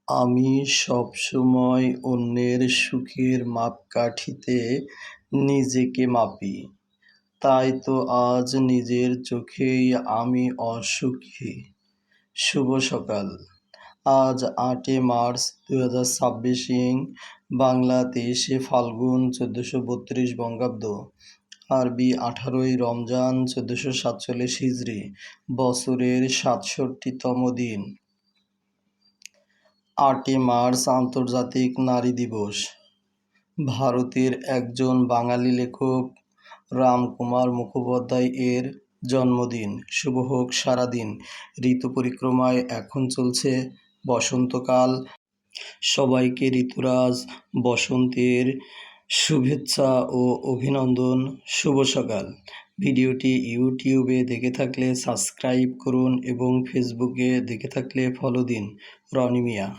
আমি সবসময় অন্যের সুখের মাপকাঠিতে নিজেকে মাপি, তাই তো আজ নিজের চোখেই আমি অসুখী। শুভ সকাল। আজ ৮ মার্চ ২০২৬ বাংলা ২৩ ফাল্গুন ১৪৩২ বঙ্গাব্দ, আরবি ১৮ রমজান ১৪৪৭ হিজরি, বছরের ৬৭তম দিন। ৮ মার্চ আন্তর্জাতিক নারী দিবস। ভারতের একজন বাঙালি লেখক রামকুমার মুখোপাধ্যায় এর জন্মদিন। শুভ হোক সারাদিন। ঋতু পরিক্রমায় এখন চলছে বসন্তকাল। সবাইকে ঋতুরাজ বসন্তের শুভেচ্ছা ও অভিনন্দন। শুভ সকাল। ভিডিওটি ইউটিউবে দেখে থাকলে সাবস্ক্রাইব করুন এবং ফেসবুকে দেখে থাকলে ফলো দিন। রনি মিয়া।